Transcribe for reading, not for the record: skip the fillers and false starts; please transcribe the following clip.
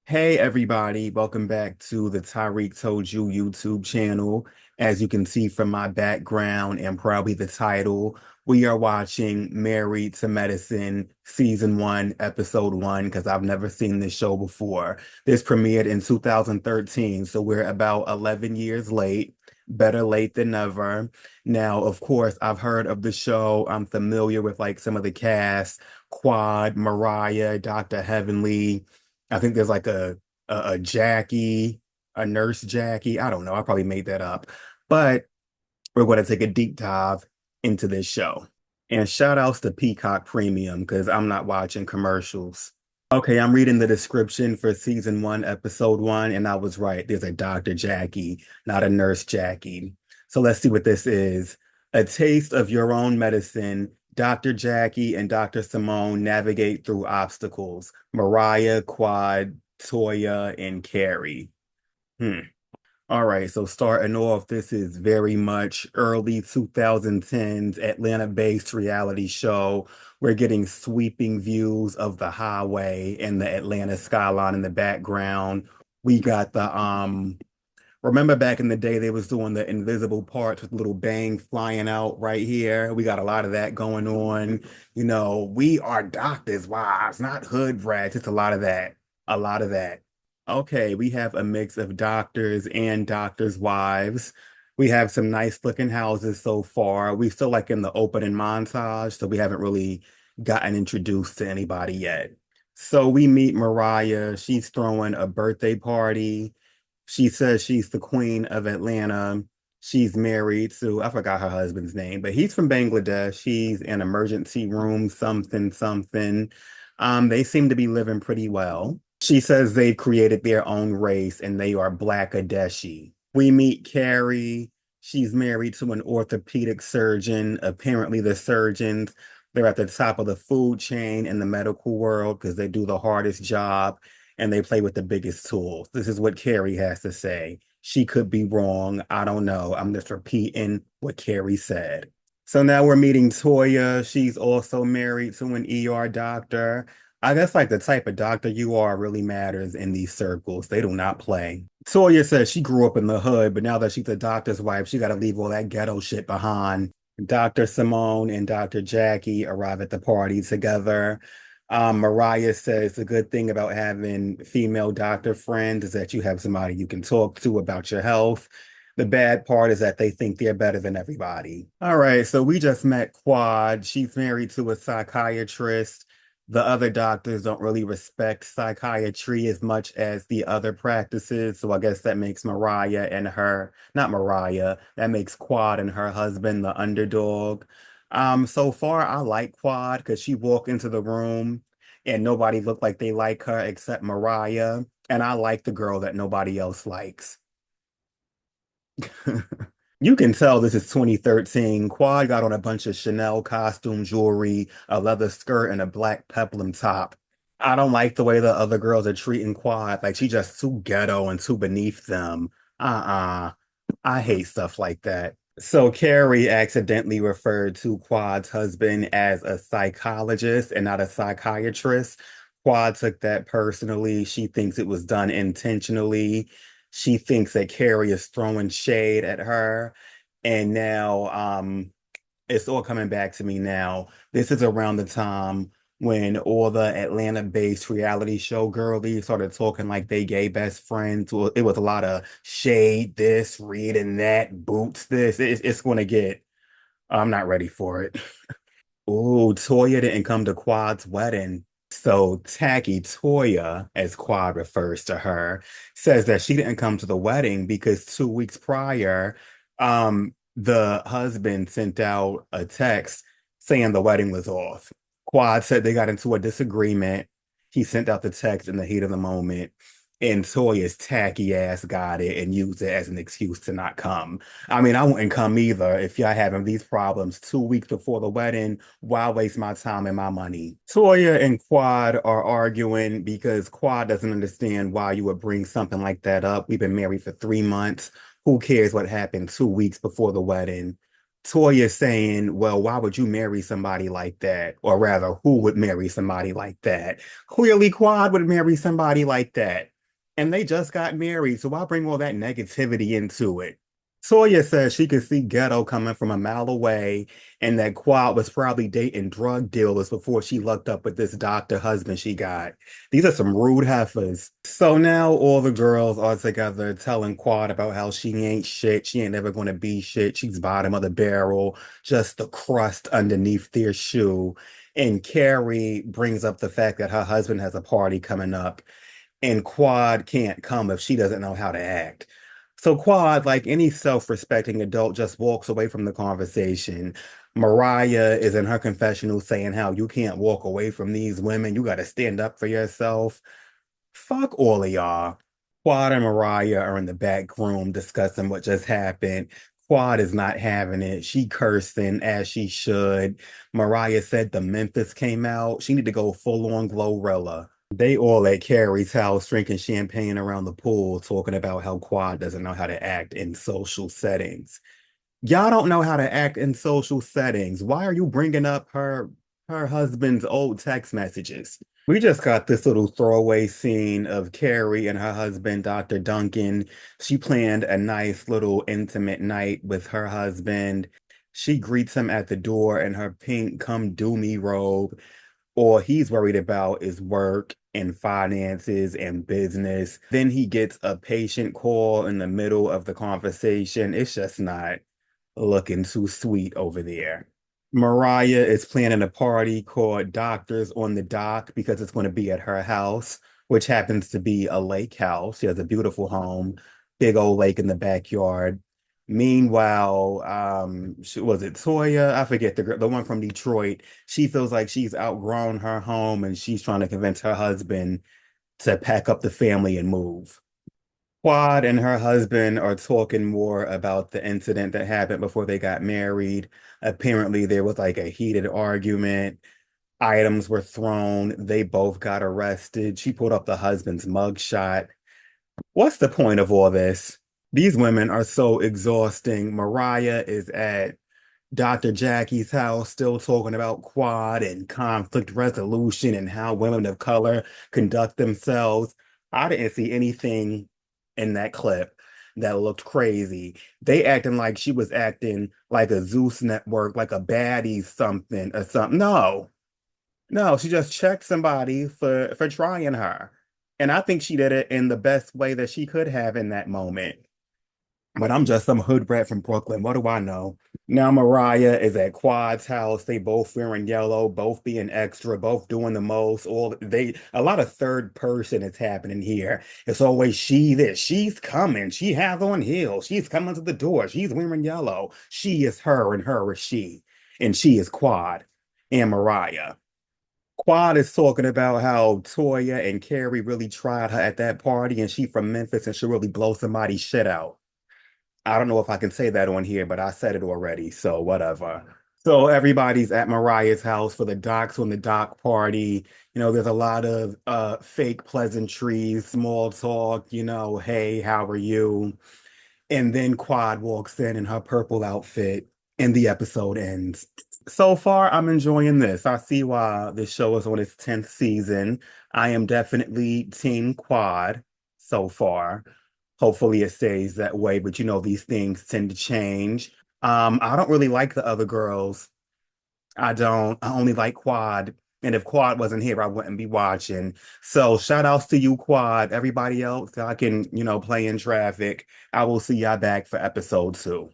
Hey everybody, welcome back to the Tyreak Told You YouTube channel. As you can see from my background and probably the title, we are watching Married to Medicine Season 1, Episode 1, because I've never seen this show before. This premiered in 2013, so we're about 11 years late. Better late than never. Now, of course, I've heard of the show. I'm familiar with like some of the cast, Quad, Mariah, Dr. Heavenly. I think there's like a Jackie, a nurse Jackie. I don't know. I probably made that up. But we're going to take a deep dive into this show. And shout outs to Peacock Premium because I'm not watching commercials. Okay, I'm reading the description for season 1, episode 1, and I was right. There's a Dr. Jackie, not a nurse Jackie. So let's see what this is. A taste of your own medicine. Dr. Jackie and Dr. Simone navigate through obstacles. Mariah, Quad, Toya, and Carrie. Hmm. All right, so starting off, this is very much early 2010s Atlanta-based reality show. We're getting sweeping views of the highway and the Atlanta skyline in the background. We got remember back in the day they was doing the invisible parts with little bangs flying out right here. We got a lot of that going on. We are doctors' wives, not hood rats. It's a lot of that. A lot of that. Okay, we have a mix of doctors and doctors' wives. We have some nice looking houses so far. We still like in the opening montage, so we haven't really gotten introduced to anybody yet. So we meet Mariah. She's throwing a birthday party. She says she's the queen of Atlanta. She's married to, I forgot her husband's name, but he's from Bangladesh. He's in emergency room, something, something. They seem to be living pretty well. She says they've created their own race and they are Blackadeshi. We meet Carrie. She's married to an orthopedic surgeon. Apparently, the surgeons, they're at the top of the food chain in the medical world because they do the hardest job and they play with the biggest tools. This is what Carrie has to say. She could be wrong. I don't know. I'm just repeating what Carrie said. So now we're meeting Toya. She's also married to an ER doctor. I guess like the type of doctor you are really matters in these circles. They do not play. Toya says she grew up in the hood, but now that she's a doctor's wife, she got to leave all that ghetto shit behind. Dr. Simone and Dr. Jackie arrive at the party together. Mariah says the good thing about having female doctor friends is that you have somebody you can talk to about your health. The bad part is that they think they're better than everybody. All right, so we just met Quad. She's married to a psychiatrist. The other doctors don't really respect psychiatry as much as the other practices. So I guess that makes Mariah and her, not Mariah, that makes Quad and her husband the underdog. So far I like Quad because she walked into the room and nobody looked like they like her except Mariah. And I like the girl that nobody else likes. You can tell this is 2013. Quad got on a bunch of Chanel costume jewelry, a leather skirt, and a black peplum top. I don't like the way the other girls are treating Quad. Like she's just too ghetto and too beneath them. Uh-uh. I hate stuff like that. So Carrie accidentally referred to Quad's husband as a psychologist and not a psychiatrist. Quad took that personally. She thinks it was done intentionally. She thinks that Carrie is throwing shade at her. And now it's all coming back to me now. This is around the time when all the Atlanta-based reality show girlies started talking like they gay best friends. Well, it was a lot of shade this, reading that, boots this. It's going to get, I'm not ready for it. Oh, Toya didn't come to Quad's wedding. So Tacky Toya, as Quad refers to her, says that she didn't come to the wedding because 2 weeks prior, the husband sent out a text saying the wedding was off. Quad said they got into a disagreement. He sent out the text in the heat of the moment, and Toya's tacky ass got it and used it as an excuse to not come. I mean, I wouldn't come either if y'all having these problems 2 weeks before the wedding. Why waste my time and my money? Toya and Quad are arguing because Quad doesn't understand why you would bring something like that up. We've been married for 3 months. Who cares what happened 2 weeks before the wedding? Toya saying, well, why would you marry somebody like that? Or rather, who would marry somebody like that? Clearly, Quad would marry somebody like that. and they just got married, so why bring all that negativity into it? Toya says she could see ghetto coming from a mile away, and that Quad was probably dating drug dealers before she looked up with this doctor husband she got. These are some rude heifers. So now all the girls are together telling Quad about how she ain't shit, she ain't never gonna be shit, she's bottom of the barrel, just the crust underneath their shoe. And Carrie brings up the fact that her husband has a party coming up and Quad can't come if she doesn't know how to act. So Quad, like any self-respecting adult, just walks away from the conversation. Mariah is in her confessional saying how you can't walk away from these women. You got to stand up for yourself. Fuck all of y'all. Quad and Mariah are in the back room discussing what just happened. Quad is not having it. She cursing as she should. Mariah said the Memphis came out. She need to go full on Glorilla. They all at Carrie's house drinking champagne around the pool, talking about how Quad doesn't know how to act in social settings. Y'all don't know how to act in social settings. Why are you bringing up her husband's old text messages? We just got this little throwaway scene of Carrie and her husband, Dr. Duncan. She planned a nice little intimate night with her husband. She greets him at the door in her pink come do me robe. All he's worried about is work and finances and business. Then he gets a patient call in the middle of the conversation. It's just not looking too sweet over there. Mariah is planning a party called Doctors on the Dock because it's going to be at her house, which happens to be a lake house. She has a beautiful home, big old lake in the backyard. Meanwhile, was it Toya? I forget the one from Detroit. She feels like she's outgrown her home and she's trying to convince her husband to pack up the family and move. Quad and her husband are talking more about the incident that happened before they got married. Apparently, there was like a heated argument. Items were thrown. They both got arrested. She pulled up the husband's mugshot. What's the point of all this? These women are so exhausting. Mariah is at Dr. Jackie's house, still talking about quad and conflict resolution and how women of color conduct themselves. I didn't see anything in that clip that looked crazy. They acting like she was acting like a Zeus network, like a baddie something or something. No, no, she just checked somebody for trying her. And I think she did it in the best way that she could have in that moment. But I'm just some hood rat from Brooklyn. What do I know? Now Mariah is at Quad's house. They both wearing yellow, both being extra, both doing the most. All they a lot of third person is happening here. It's always she this. She's coming. She has on heels. She's coming to the door. She's wearing yellow. She is her and her is she. And she is Quad and Mariah. Quad is talking about how Toya and Carrie really tried her at that party and she from Memphis and she'll really blow somebody's shit out. I don't know if I can say that on here, but I said it already, so whatever. So everybody's at Mariah's house for the Docs on the Dock party. There's a lot of fake pleasantries, small talk, hey, how are you? And then Quad walks in her purple outfit, and the episode ends. So far, I'm enjoying this. I see why this show is on its 10th season. I am definitely Team Quad so far. Hopefully, it stays that way, but these things tend to change. I don't really like the other girls. I don't. I only like Quad. And if Quad wasn't here, I wouldn't be watching. So shout outs to you, Quad. Everybody else, I can, play in traffic. I will see y'all back for episode 2.